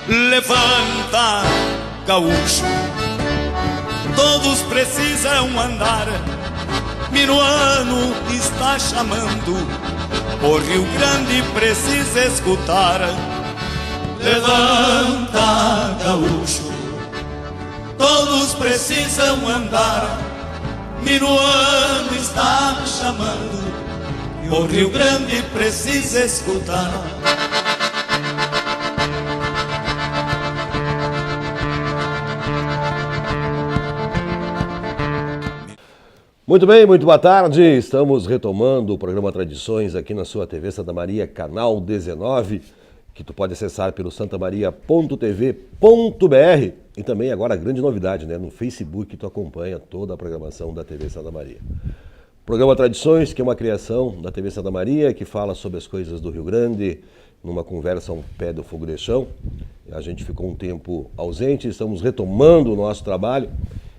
Levanta, gaúcho, todos precisam andar. Minuano está chamando, o Rio Grande precisa escutar. Levanta, gaúcho, todos precisam andar. Minuano está chamando, o Rio Grande precisa escutar. Muito bem, muito boa tarde. Estamos retomando o programa Tradições aqui na sua TV Santa Maria, canal 19, que tu pode acessar pelo santamaria.tv.br e também agora a grande novidade, né, no Facebook tu acompanha toda a programação da TV Santa Maria. Programa Tradições, que é uma criação da TV Santa Maria, que fala sobre as coisas do Rio Grande, numa conversa ao pé do fogo de chão. A gente ficou um tempo ausente, estamos retomando o nosso trabalho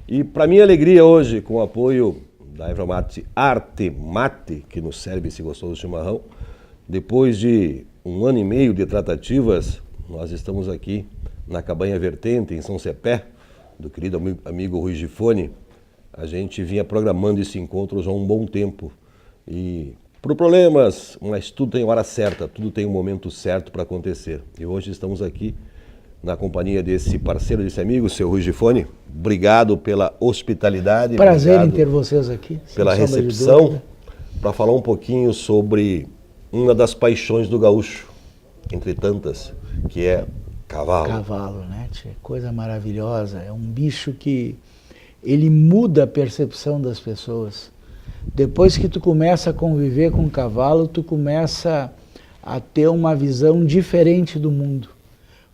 e para minha alegria hoje, com o apoio da Erva Mate Arte Mate, que nos serve esse gostoso chimarrão. Depois de 1 ano e meio de tratativas, nós estamos aqui na Cabanha Vertente, em São Cepé, do querido amigo Rui Gifone. A gente vinha programando esse encontro já há um bom tempo. E por problemas, mas tudo tem hora certa, tudo tem um momento certo para acontecer. E hoje estamos aqui na companhia desse parceiro, desse amigo, o seu Rui Gifone. Obrigado pela hospitalidade. Prazer em ter vocês aqui. Pela recepção, para falar um pouquinho sobre uma das paixões do gaúcho, entre tantas, que é cavalo. Cavalo, né? Coisa maravilhosa. É um bicho que ele muda a percepção das pessoas. Depois que tu começa a conviver com o cavalo, tu começa a ter uma visão diferente do mundo.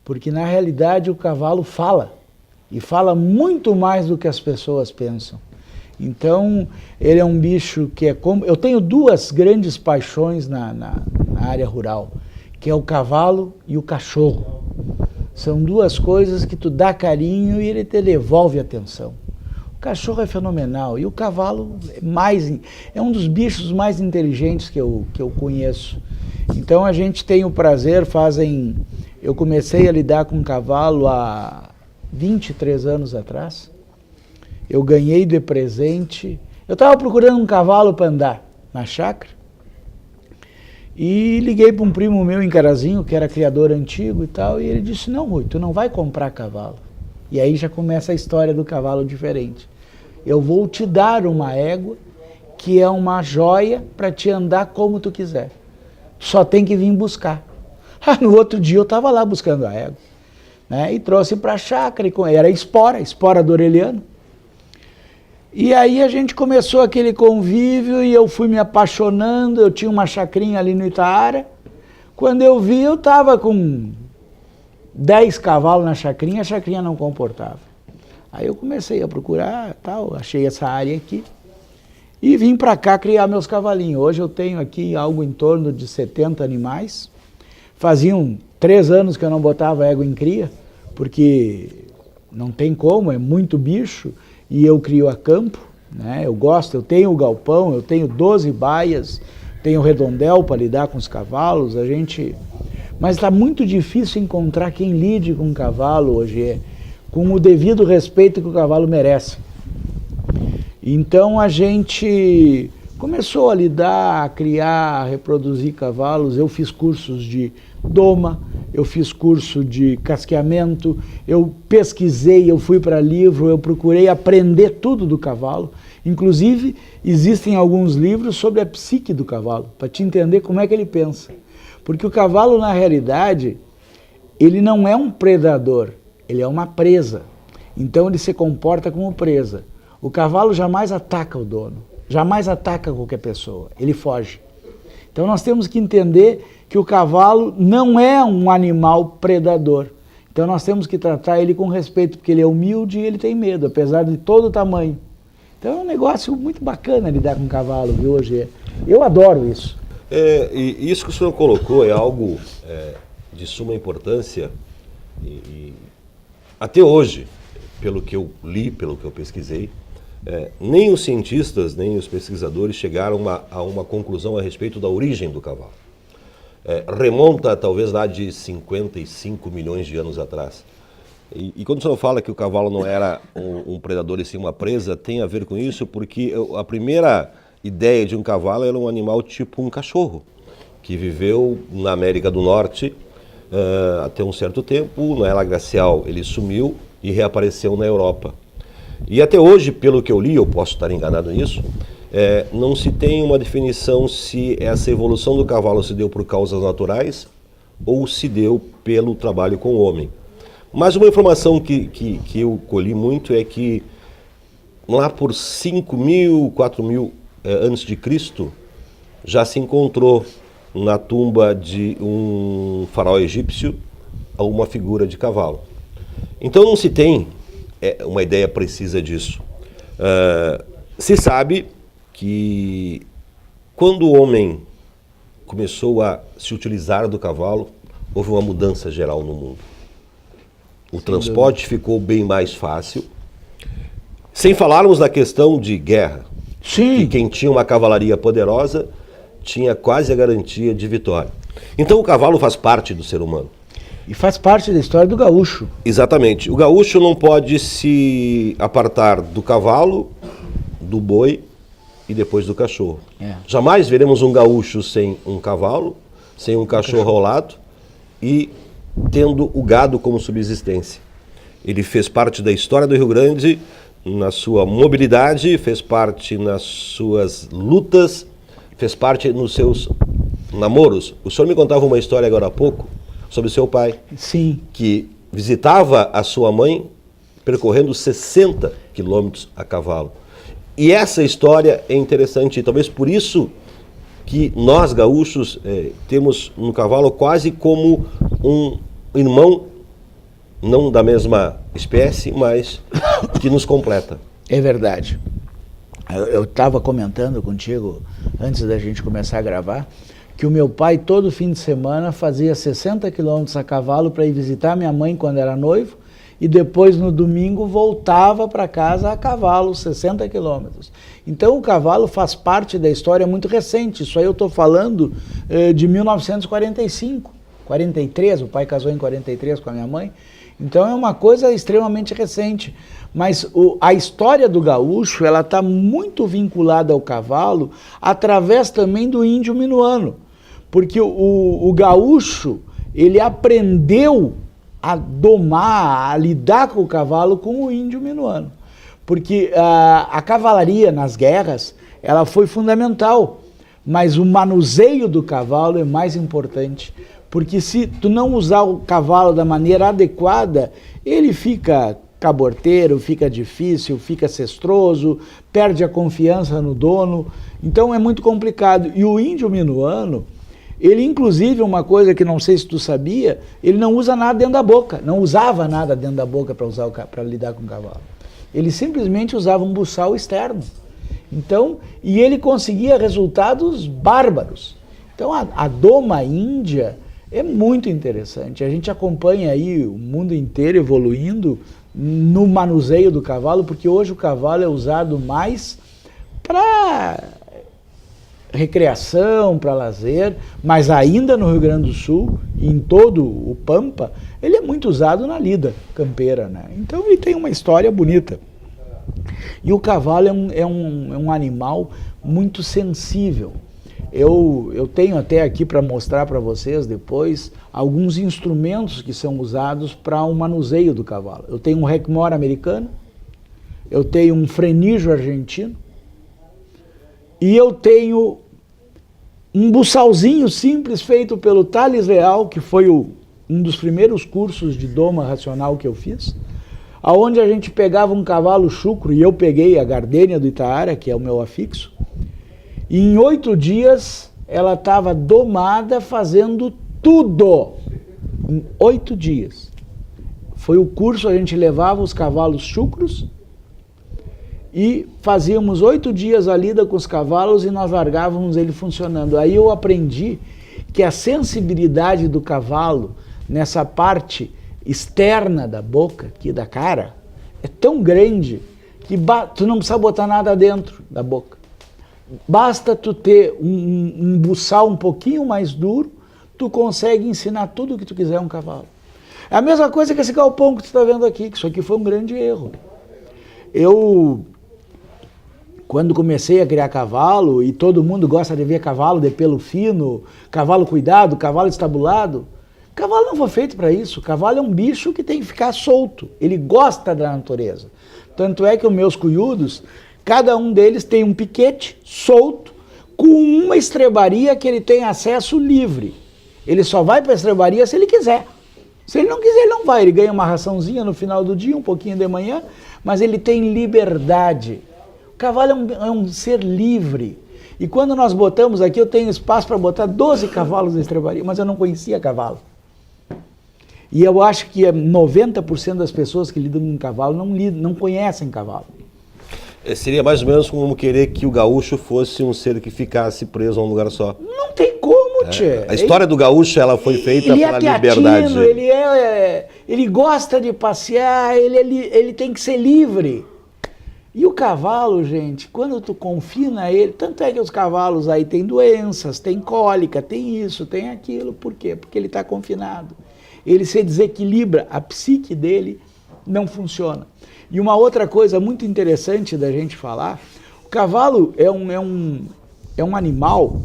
Porque na realidade o cavalo fala, e fala muito mais do que as pessoas pensam. Então ele é um bicho que é como... Eu tenho duas grandes paixões na área rural, que é o cavalo e o cachorro. São duas coisas que tu dá carinho e ele te devolve atenção. O cachorro é fenomenal e o cavalo é um dos bichos mais inteligentes que eu conheço. Então a gente tem o prazer, eu comecei a lidar com cavalo há 23 anos atrás. Eu ganhei de presente. Eu estava procurando um cavalo para andar na chácara. E liguei para um primo meu em Carazinho, que era criador antigo e tal. E ele disse, não, Rui, tu não vai comprar cavalo. E aí já começa a história do cavalo diferente. Eu vou te dar uma égua, que é uma joia para te andar como tu quiser. Só tem que vir buscar. No outro dia eu estava lá buscando a égua, né, e trouxe para a chácara, era espora do Aureliano. E aí a gente começou aquele convívio e eu fui me apaixonando, eu tinha uma chacrinha ali no Itaara. Quando eu vi, eu estava com 10 cavalos na chacrinha, a chacrinha não comportava. Aí eu comecei a procurar, tal, achei essa área aqui e vim para cá criar meus cavalinhos. Hoje eu tenho aqui algo em torno de 70 animais. Faziam 3 anos que eu não botava égua em cria, porque não tem como, é muito bicho, e eu crio a campo, né? Eu gosto, eu tenho o galpão, eu tenho 12 baias, tenho redondel para lidar com os cavalos, mas está muito difícil encontrar quem lide com um cavalo hoje, com o devido respeito que o cavalo merece. Então a gente começou a lidar, a criar, a reproduzir cavalos. Eu fiz cursos de doma, eu fiz curso de casqueamento, eu pesquisei, eu fui para livro, eu procurei aprender tudo do cavalo. Inclusive, existem alguns livros sobre a psique do cavalo, para te entender como é que ele pensa. Porque o cavalo, na realidade, ele não é um predador, ele é uma presa. Então ele se comporta como presa. O cavalo jamais ataca o dono. Jamais ataca qualquer pessoa, ele foge. Então nós temos que entender que o cavalo não é um animal predador. Então nós temos que tratar ele com respeito, porque ele é humilde e ele tem medo, apesar de todo o tamanho. Então é um negócio muito bacana lidar com cavalo, viu, hoje. Eu adoro isso. E isso que o senhor colocou é algo de suma importância e até hoje, pelo que eu li, pelo que eu pesquisei, nem os cientistas, nem os pesquisadores chegaram a uma conclusão a respeito da origem do cavalo. remonta talvez lá de 55 milhões de anos atrás. E quando o senhor fala que o cavalo não era um predador e sim uma presa, tem a ver com isso, porque a primeira ideia de um cavalo era um animal tipo um cachorro, que viveu na América do Norte até um certo tempo. Na Era Glacial ele sumiu e reapareceu na Europa. E até hoje, pelo que eu li, eu posso estar enganado nisso, não se tem uma definição se essa evolução do cavalo se deu por causas naturais ou se deu pelo trabalho com o homem. Mas uma informação que eu colhi muito é que lá por 5.000, 4.000 antes de Cristo, já se encontrou na tumba de um faraó egípcio uma figura de cavalo. Então não se tem uma ideia precisa disso. Se sabe que quando o homem começou a se utilizar do cavalo, houve uma mudança geral no mundo. O transporte ficou bem mais fácil, sem falarmos da questão de guerra. Sim. E quem tinha uma cavalaria poderosa tinha quase a garantia de vitória. Então o cavalo faz parte do ser humano. E faz parte da história do gaúcho. Exatamente. O gaúcho não pode se apartar do cavalo, do boi e depois do cachorro. Jamais veremos um gaúcho sem um cavalo, sem um cachorro ao lado e tendo o gado como subsistência. Ele fez parte da história do Rio Grande na sua mobilidade, fez parte nas suas lutas, fez parte nos seus namoros. O senhor me contava uma história agora há pouco sobre seu pai. Sim. Que visitava a sua mãe percorrendo 60 quilômetros a cavalo. E essa história é interessante, e talvez por isso que nós gaúchos temos um cavalo quase como um irmão, não da mesma espécie, mas que nos completa. É verdade. Eu estava comentando contigo, antes da gente começar a gravar, que o meu pai todo fim de semana fazia 60 quilômetros a cavalo para ir visitar minha mãe quando era noivo, e depois no domingo voltava para casa a cavalo, 60 quilômetros. Então o cavalo faz parte da história muito recente. Isso aí eu estou falando de 1945, 43, o pai casou em 43 com a minha mãe. Então é uma coisa extremamente recente. Mas a história do gaúcho, ela está muito vinculada ao cavalo através também do índio minuano. Porque o gaúcho, ele aprendeu a domar, a lidar com o cavalo com o índio minuano. Porque a cavalaria nas guerras, ela foi fundamental, mas o manuseio do cavalo é mais importante. Porque se tu não usar o cavalo da maneira adequada, ele fica caborteiro, fica difícil, fica cestroso, perde a confiança no dono. Então é muito complicado. E o índio minuano, ele inclusive, uma coisa que não sei se tu sabia, ele não usa nada dentro da boca, não usava nada dentro da boca para lidar com o cavalo. Ele simplesmente usava um buçal externo. Então, e ele conseguia resultados bárbaros. Então a doma índia é muito interessante. A gente acompanha aí o mundo inteiro evoluindo no manuseio do cavalo, porque hoje o cavalo é usado mais para recreação, para lazer, mas ainda no Rio Grande do Sul, em todo o Pampa, ele é muito usado na lida campeira, né? Então ele tem uma história bonita. E o cavalo é um animal muito sensível. Eu tenho até aqui para mostrar para vocês depois alguns instrumentos que são usados para o manuseio do cavalo. Eu tenho um requemor americano, eu tenho um frenígio argentino e eu tenho um buçalzinho simples feito pelo Thales Leal, que foi um dos primeiros cursos de doma racional que eu fiz, aonde a gente pegava um cavalo chucro, e eu peguei a Gardênia do Itaara, que é o meu afixo, e em 8 dias ela estava domada fazendo tudo. Em 8 dias. Foi o curso, a gente levava os cavalos chucros e fazíamos 8 dias a lida com os cavalos e nós largávamos ele funcionando. Aí eu aprendi que a sensibilidade do cavalo nessa parte externa da boca, aqui da cara, é tão grande que tu não precisa botar nada dentro da boca. Basta tu ter um buçal um pouquinho mais duro tu consegue ensinar tudo o que tu quiser a um cavalo. É a mesma coisa que esse galpão que tu está vendo aqui, que isso aqui foi um grande erro. Eu, quando comecei a criar cavalo, e todo mundo gosta de ver cavalo de pelo fino, cavalo cuidado, cavalo estabulado, cavalo não foi feito para isso. Cavalo é um bicho que tem que ficar solto, ele gosta da natureza. Tanto é que os meus cunhudos, cada um deles tem um piquete solto, com uma estrebaria que ele tem acesso livre. Ele só vai para a estrebaria se ele quiser. Se ele não quiser, ele não vai. Ele ganha uma raçãozinha no final do dia, um pouquinho de manhã, mas ele tem liberdade. O cavalo é um ser livre. E quando nós botamos aqui, eu tenho espaço para botar 12 cavalos na estrebaria, mas eu não conhecia cavalo. E eu acho que 90% das pessoas que lidam com cavalo não conhecem cavalo. Seria mais ou menos como querer que o gaúcho fosse um ser que ficasse preso a um lugar só. Não tem como, tchê. A história do gaúcho, ela foi feita pela liberdade. Ele gosta de passear, ele tem que ser livre. E o cavalo, gente, quando tu confina ele, tanto é que os cavalos aí têm doenças, tem cólica, tem isso, tem aquilo. Por quê? Porque ele está confinado. Ele se desequilibra, a psique dele não funciona. E uma outra coisa muito interessante da gente falar, o cavalo é um animal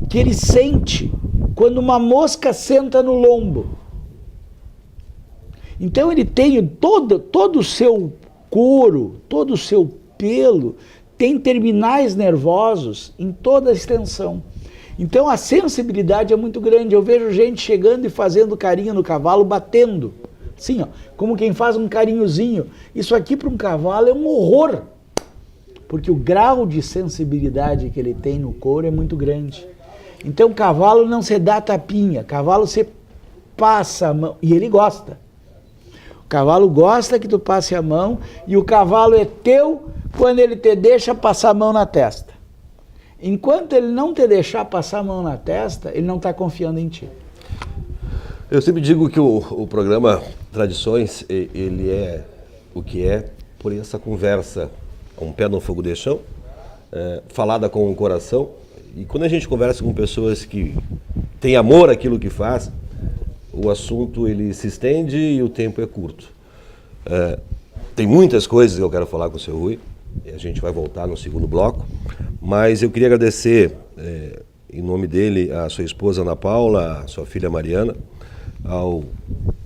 que ele sente quando uma mosca senta no lombo. Então ele tem todo o seu couro, todo o seu pelo, tem terminais nervosos em toda a extensão. Então a sensibilidade é muito grande. Eu vejo gente chegando e fazendo carinho no cavalo, batendo. Assim, ó, como quem faz um carinhozinho. Isso aqui para um cavalo é um horror, porque o grau de sensibilidade que ele tem no couro é muito grande. Então o cavalo não se dá tapinha, cavalo se passa a mão, e ele gosta. O cavalo gosta que tu passe a mão, e o cavalo é teu quando ele te deixa passar a mão na testa. Enquanto ele não te deixar passar a mão na testa, ele não está confiando em ti. Eu sempre digo que o programa Tradições, ele é o que é por essa conversa com o pé no fogo de chão, falada com o coração. E quando a gente conversa com pessoas que têm amor àquilo que faz, o assunto ele se estende e o tempo é curto. Tem muitas coisas que eu quero falar com o seu Rui, e a gente vai voltar no segundo bloco, mas eu queria agradecer, em nome dele, a sua esposa Ana Paula, a sua filha Mariana,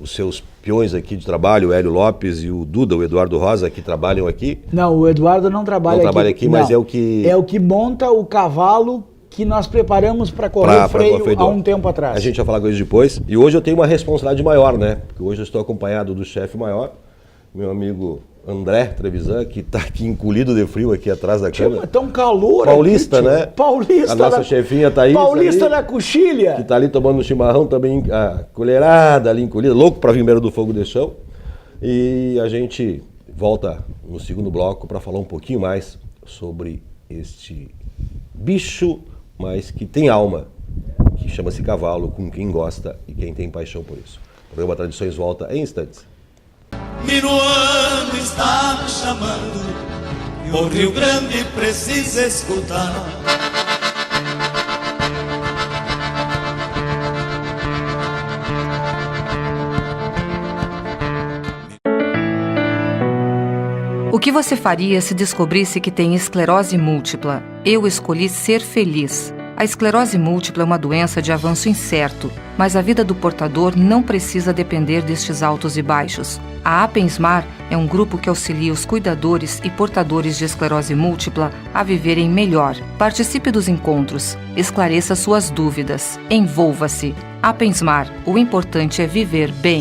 os seus peões aqui de trabalho, o Hélio Lopes e o Duda, o Eduardo Rosa, que trabalham aqui. Não, o Eduardo não trabalha aqui. Não trabalha aqui, mas não. é o que... É o que monta o cavalo que nós preparamos para correr o freio há um tempo atrás. A gente vai falar com isso depois. E hoje eu tenho uma responsabilidade maior, né? Porque hoje eu estou acompanhado do chefe maior, meu amigo André Trevisan, que está aqui encolhido de frio aqui atrás da câmera. É tão calor Paulista, aqui, né? Paulista. A nossa chefinha Thaís Paulista ali, na coxilha. que está ali tomando um chimarrão também, a colherada ali encolhida, louco para vir beira do fogo de chão. E a gente volta no segundo bloco para falar um pouquinho mais sobre este bicho, mas que tem alma, que chama-se cavalo, com quem gosta e quem tem paixão por isso. O programa Tradições volta em instantes. Minuano está me chamando, o Rio Grande precisa escutar. O que você faria se descobrisse que tem esclerose múltipla? Eu escolhi ser feliz. A esclerose múltipla é uma doença de avanço incerto, mas a vida do portador não precisa depender destes altos e baixos. A Apensmar é um grupo que auxilia os cuidadores e portadores de esclerose múltipla a viverem melhor. Participe dos encontros, esclareça suas dúvidas, envolva-se. Apensmar, o importante é viver bem.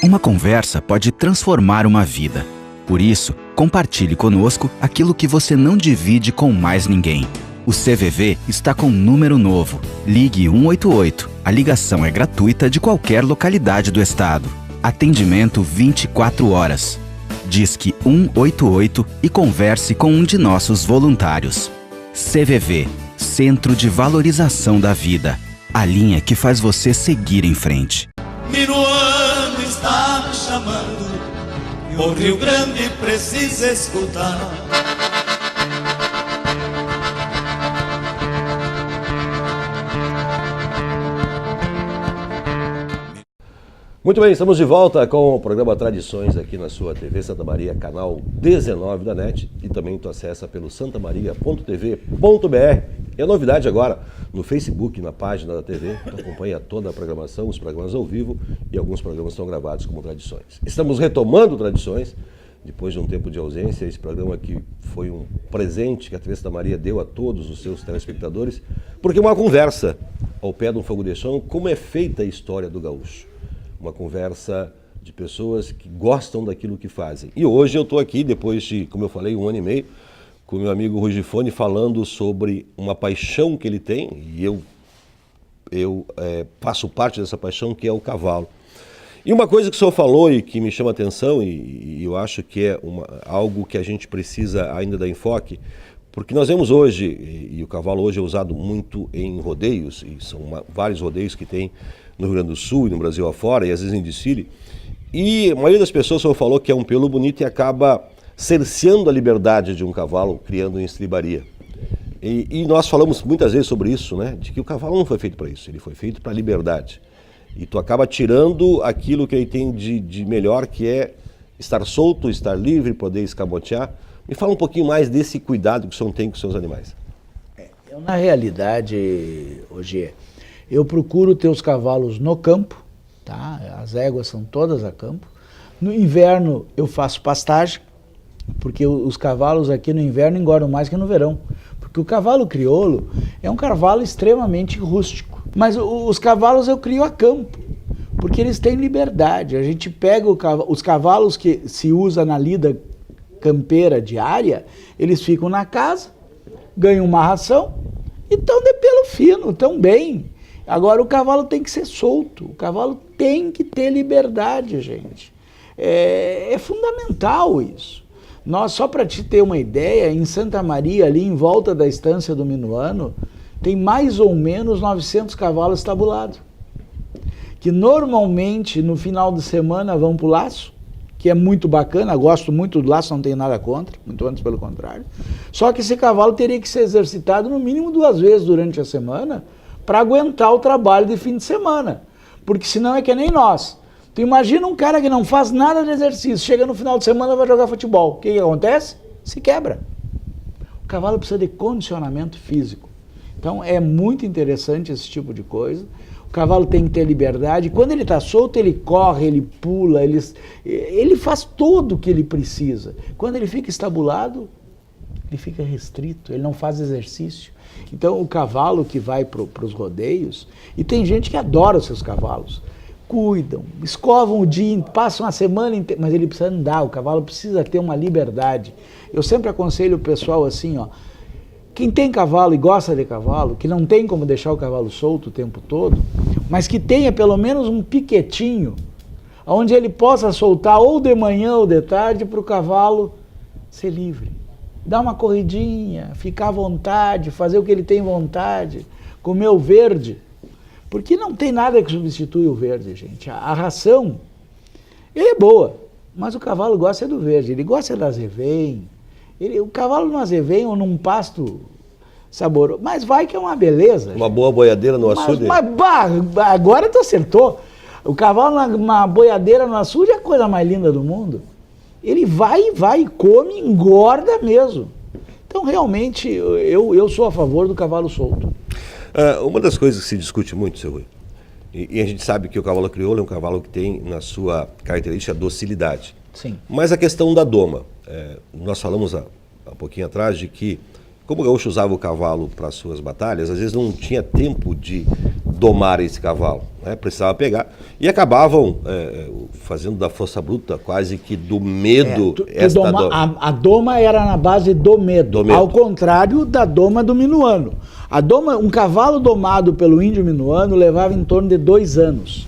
Uma conversa pode transformar uma vida. Por isso, compartilhe conosco aquilo que você não divide com mais ninguém. O CVV está com um número novo. Ligue 188. A ligação é gratuita de qualquer localidade do estado. Atendimento 24 horas. Disque 188 e converse com um de nossos voluntários. CVV, Centro de Valorização da Vida. A linha que faz você seguir em frente. Minuano está me chamando, o Rio Grande precisa escutar. Muito bem, estamos de volta com o programa Tradições aqui na sua TV Santa Maria, canal 19 da NET, e também tu acessa pelo santamaria.tv.br. E a novidade agora, no Facebook, na página da TV, tu acompanha toda a programação, os programas ao vivo e alguns programas estão gravados como Tradições. Estamos retomando Tradições, depois de um tempo de ausência. Esse programa aqui foi um presente que a TV Santa Maria deu a todos os seus telespectadores, porque uma conversa ao pé de um fogo de chão, como é feita a história do gaúcho. Uma conversa de pessoas que gostam daquilo que fazem. E hoje eu estou aqui, depois de, como eu falei, 1 ano e meio, com o meu amigo Rui Gifone, falando sobre uma paixão que ele tem, e eu faço parte dessa paixão, que é o cavalo. E uma coisa que o senhor falou e que me chama a atenção, e eu acho que é algo que a gente precisa ainda dar enfoque, porque nós vemos hoje, e o cavalo hoje é usado muito em rodeios, e são vários rodeios que tem no Rio Grande do Sul e no Brasil afora, e às vezes em desfile, e a maioria das pessoas só falou que é um pelo bonito e acaba cerceando a liberdade de um cavalo, criando uma estribaria. E nós falamos muitas vezes sobre isso, né? De que o cavalo não foi feito para isso, ele foi feito para a liberdade. E tu acaba tirando aquilo que ele tem de melhor, que é estar solto, estar livre, poder escamotear. Me fala um pouquinho mais desse cuidado que o senhor tem com os seus animais. Na realidade, hoje eu procuro ter os cavalos no campo, tá? As éguas são todas a campo. No inverno eu faço pastagem, porque os cavalos aqui no inverno engordam mais que no verão. Porque o cavalo crioulo é um cavalo extremamente rústico. Mas os cavalos eu crio a campo, porque eles têm liberdade. A gente pega os cavalos que se usa na lida campeira diária, eles ficam na casa, ganham uma ração e estão de pelo fino, estão bem. Agora o cavalo tem que ser solto, o cavalo tem que ter liberdade, gente. É fundamental isso. Nós, só para te ter uma ideia, em Santa Maria, ali em volta da estância do Minuano, tem mais ou menos 900 cavalos estabulados, que normalmente no final de semana vão para o laço, que é muito bacana, gosto muito do laço, não tenho nada contra, muito antes pelo contrário. Só que esse cavalo teria que ser exercitado no mínimo 2 vezes durante a semana para aguentar o trabalho de fim de semana, porque senão é que nem nós. Tu imagina um cara que não faz nada de exercício, chega no final de semana e vai jogar futebol. O que acontece? Se quebra. O cavalo precisa de condicionamento físico. Então é muito interessante esse tipo de coisa. O cavalo tem que ter liberdade. Quando ele está solto, ele corre, ele pula, ele faz tudo o que ele precisa. Quando ele fica estabulado, ele fica restrito, ele não faz exercício. Então o cavalo que vai para os rodeios, e tem gente que adora os seus cavalos, cuidam, escovam o dia, passam a semana inteira, mas ele precisa andar, o cavalo precisa ter uma liberdade. Eu sempre aconselho o pessoal assim, ó, quem tem cavalo e gosta de cavalo, que não tem como deixar o cavalo solto o tempo todo, mas que tenha pelo menos um piquetinho, onde ele possa soltar ou de manhã ou de tarde para o cavalo ser livre. Dar uma corridinha, ficar à vontade, fazer o que ele tem vontade, comer o verde. Porque não tem nada que substitui o verde, gente. A ração, ele é boa, mas o cavalo gosta do verde, ele gosta da azevém. O cavalo no azevém ou num pasto saboroso, mas vai que é uma beleza. Uma boa boiadeira no açude? Agora tu acertou. O cavalo numa boiadeira no açude é a coisa mais linda do mundo. Ele vai, come, engorda mesmo. Então, realmente, eu sou a favor do cavalo solto. Uma das coisas que se discute muito, seu Rui, e a gente sabe que o cavalo crioulo é um cavalo que tem na sua característica a docilidade. Sim. Mas a questão da doma, nós falamos há pouquinho atrás de que, como o gaúcho usava o cavalo para as suas batalhas, às vezes não tinha tempo de domar esse cavalo, né? Precisava pegar, e acabavam fazendo da força bruta quase que do medo. A doma era na base do medo, ao contrário da doma do minuano. Um cavalo domado pelo índio minuano levava em torno de 2 anos.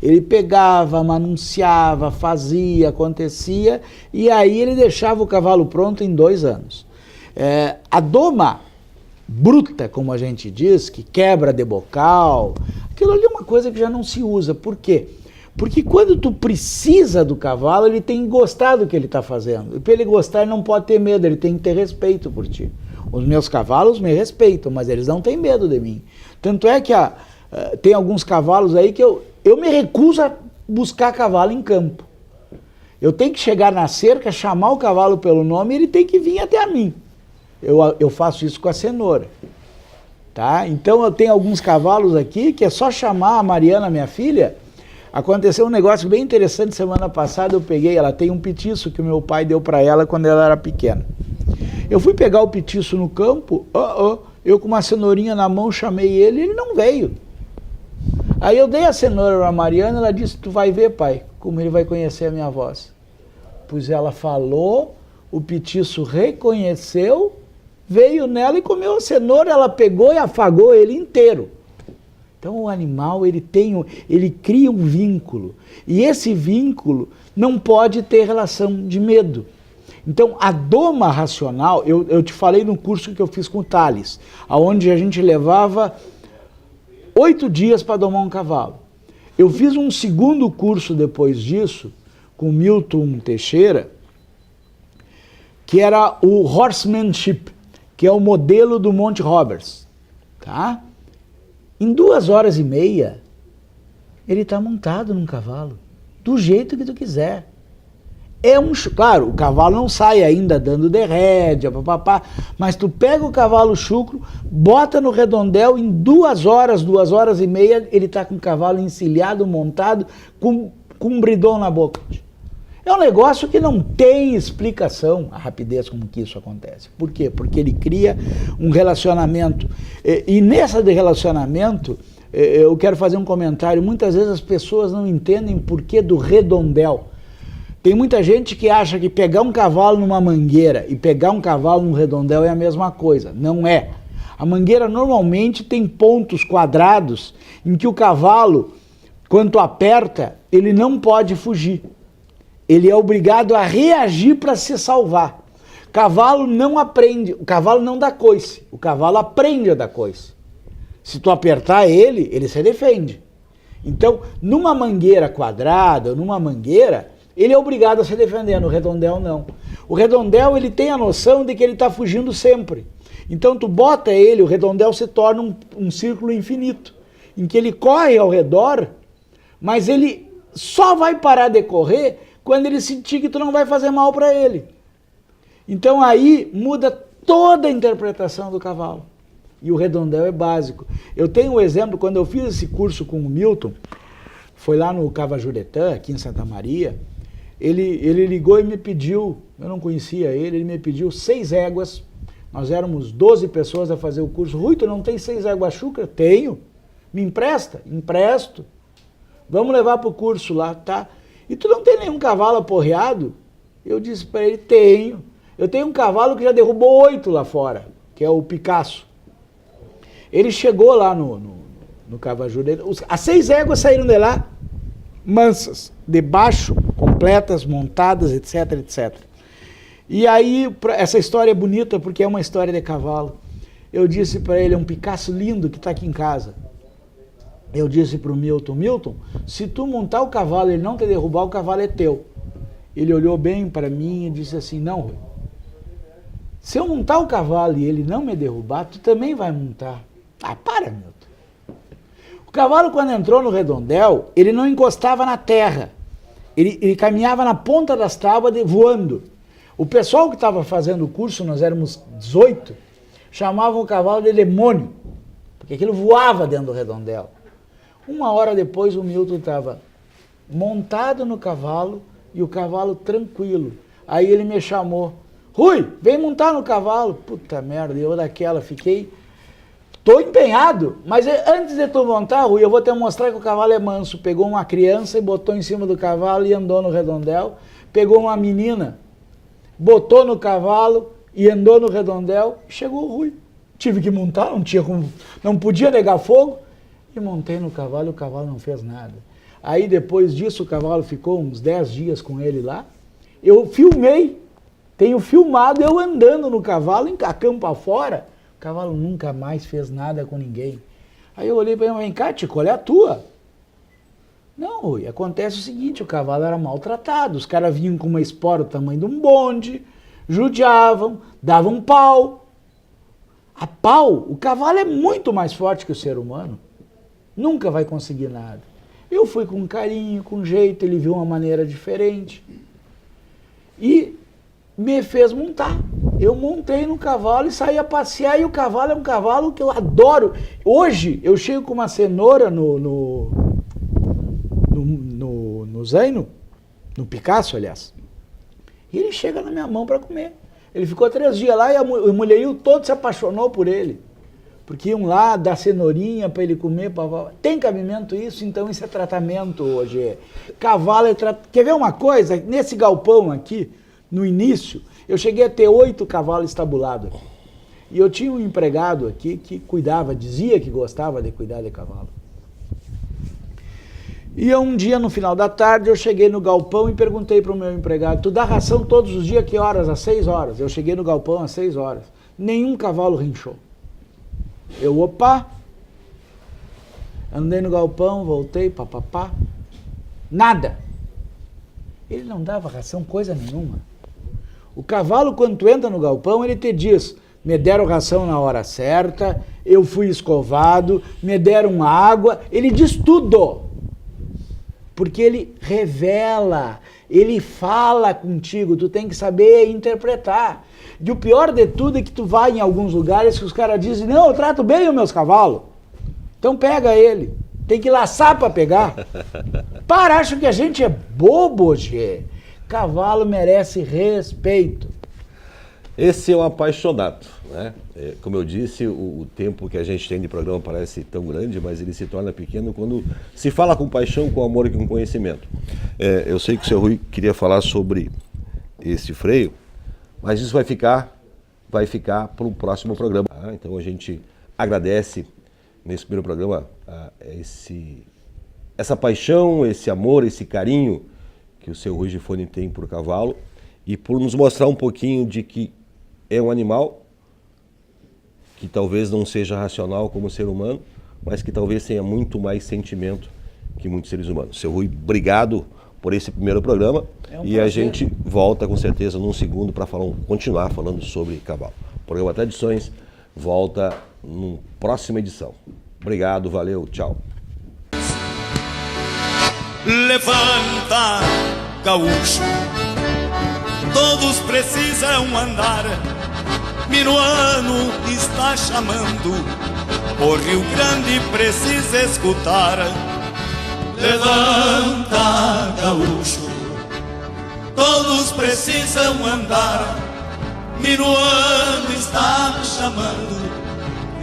Ele pegava, manunciava, fazia, acontecia, e aí ele deixava o cavalo pronto em 2 anos. A doma bruta, como a gente diz, que quebra de bocal, aquilo ali é uma coisa que já não se usa. Por quê? Porque quando tu precisa do cavalo, ele tem que gostar do que ele está fazendo. E para ele gostar, ele não pode ter medo, ele tem que ter respeito por ti. Os meus cavalos me respeitam, mas eles não têm medo de mim. Tanto é que tem alguns cavalos aí que eu me recuso a buscar cavalo em campo. Eu tenho que chegar na cerca, chamar o cavalo pelo nome e ele tem que vir até a mim. Eu faço isso com a cenoura. Tá? Então eu tenho alguns cavalos aqui que é só chamar a Mariana, minha filha. Aconteceu um negócio bem interessante semana passada, eu peguei, ela tem um petiço que o meu pai deu para ela quando ela era pequena. Eu fui pegar o petiço no campo, eu com uma cenourinha na mão chamei ele não veio. Aí eu dei a cenoura para a Mariana, ela disse, tu vai ver, pai, como ele vai conhecer a minha voz. Pois ela falou, o petiço reconheceu, veio nela e comeu a cenoura, ela pegou e afagou ele inteiro. Então o animal, ele cria um vínculo, e esse vínculo não pode ter relação de medo. Então a doma racional, eu te falei no curso que eu fiz com o Thales, onde a gente levava 8 dias para domar um cavalo. Eu fiz um segundo curso depois disso, com o Milton Teixeira, que era o Horsemanship, que é o modelo do Monty Roberts, tá? Em 2 horas e meia, ele está montado num cavalo, do jeito que tu quiser. Claro, o cavalo não sai ainda dando derrédea, papapá, mas tu pega o cavalo chucro, bota no redondel, em 2 horas, 2 horas e meia, ele está com o cavalo encilhado, montado, com um bridão na boca. É um negócio que não tem explicação, a rapidez com que isso acontece. Por quê? Porque ele cria um relacionamento. E nessa de relacionamento, eu quero fazer um comentário. Muitas vezes as pessoas não entendem por que do redondel. Tem muita gente que acha que pegar um cavalo numa mangueira e pegar um cavalo num redondel é a mesma coisa. Não é. A mangueira normalmente tem pontos quadrados em que o cavalo, quando aperta, ele não pode fugir. Ele é obrigado a reagir para se salvar. Cavalo não aprende, o cavalo não dá coice, o cavalo aprende a dar coice. Se tu apertar ele se defende. Então, numa mangueira quadrada, numa mangueira, ele é obrigado a se defender, no redondel não. O redondel, ele tem a noção de que ele está fugindo sempre. Então, tu bota ele, o redondel se torna um círculo infinito, em que ele corre ao redor, mas ele só vai parar de correr quando ele sentir que tu não vai fazer mal para ele. Então aí muda toda a interpretação do cavalo. E o redondel é básico. Eu tenho um exemplo, quando eu fiz esse curso com o Milton, foi lá no Cavajuretã, aqui em Santa Maria, ele ligou e me pediu, eu não conhecia ele me pediu 6 éguas, nós éramos 12 pessoas a fazer o curso. Rui, tu não tem 6 éguas chucra? Tenho. Me empresta? Empresto. Vamos levar para o curso lá, tá? E tu não tem nenhum cavalo aporreado? Eu disse para ele, tenho. Eu tenho um cavalo que já derrubou 8 lá fora, que é o Picasso. Ele chegou lá no Cavajuretã, as 6 éguas saíram de lá, mansas, de baixo, completas, montadas, etc, etc. E aí, essa história é bonita porque é uma história de cavalo. Eu disse para ele, é um Picasso lindo que está aqui em casa. Eu disse para o Milton, se tu montar o cavalo e ele não te derrubar, o cavalo é teu. Ele olhou bem para mim e disse assim, não, Rui, se eu montar o cavalo e ele não me derrubar, tu também vai montar. Ah, para, Milton. O cavalo, quando entrou no redondel, ele não encostava na terra. Ele caminhava na ponta das tábuas voando. O pessoal que estava fazendo o curso, nós éramos 18, chamavam o cavalo de demônio, porque aquilo voava dentro do redondel. 1 hora depois o Milton estava montado no cavalo e o cavalo tranquilo. Aí ele me chamou, Rui, vem montar no cavalo. Puta merda, eu daquela fiquei, tô empenhado, mas antes de tu montar, Rui, eu vou te mostrar que o cavalo é manso. Pegou uma criança e botou em cima do cavalo e andou no redondel. Pegou uma menina, botou no cavalo e andou no redondel. Chegou o Rui. Tive que montar, não podia negar fogo. E montei no cavalo e o cavalo não fez nada. Aí depois disso o cavalo ficou uns 10 dias com ele lá. Eu filmei, tenho filmado eu andando no cavalo, a campo afora. O cavalo nunca mais fez nada com ninguém. Aí eu olhei para ele, vem cá, Tico, olha a tua. Não, Rui, acontece o seguinte, o cavalo era maltratado, os caras vinham com uma espora do tamanho de um bonde, judiavam, davam pau. A pau, o cavalo é muito mais forte que o ser humano. Nunca vai conseguir nada. Eu fui com carinho, com jeito, ele viu uma maneira diferente e me fez montar. Eu montei no cavalo e saí a passear, e o cavalo é um cavalo que eu adoro. Hoje eu chego com uma cenoura no zaino, no Picasso, aliás, e ele chega na minha mão para comer. Ele ficou 3 dias lá e o mulherio todo se apaixonou por ele. Porque iam lá dar cenourinha para ele comer. Tem cabimento isso? Então isso é tratamento hoje. Cavalo é tratamento. Quer ver uma coisa? Nesse galpão aqui, no início, eu cheguei a ter 8 cavalos estabulados aqui. E eu tinha um empregado aqui que cuidava, dizia que gostava de cuidar de cavalo. E um dia, no final da tarde, eu cheguei no galpão e perguntei para o meu empregado, tu dá ração todos os dias, que horas? Às 6 horas. Eu cheguei no galpão às 6 horas. Nenhum cavalo rinchou. Eu, opa, andei no galpão, voltei, papapá, nada. Ele não dava ração coisa nenhuma. O cavalo, quando tu entra no galpão, ele te diz, me deram ração na hora certa, eu fui escovado, me deram água, ele diz tudo. Porque ele revela, ele fala contigo, tu tem que saber interpretar. E o pior de tudo é que tu vai em alguns lugares que os caras dizem, não, eu trato bem os meus cavalos. Então pega ele. Tem que laçar para pegar. Para, acho que a gente é bobo, Gê. Cavalo merece respeito. Esse é um apaixonado, né? Como eu disse, o tempo que a gente tem de programa parece tão grande, mas ele se torna pequeno quando se fala com paixão, com amor e com conhecimento. Eu sei que o seu Rui queria falar sobre esse freio, mas isso vai ficar para um próximo programa. Então a gente agradece nesse primeiro programa essa paixão, esse amor, esse carinho que o seu Rui Gifone tem por cavalo e por nos mostrar um pouquinho de que é um animal que talvez não seja racional como ser humano, mas que talvez tenha muito mais sentimento que muitos seres humanos. Seu Rui, obrigado por esse primeiro programa e a gente volta com certeza num segundo para continuar falando sobre cavalo. O programa Tradições volta numa próxima edição. Obrigado, valeu, tchau. Levanta, gaúcho, todos precisam andar. Minuano está chamando, o Rio Grande precisa escutar. Levanta, gaúcho, todos precisam andar. Minuano está chamando,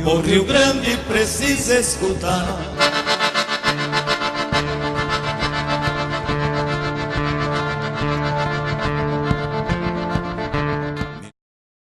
o Rio Grande precisa escutar.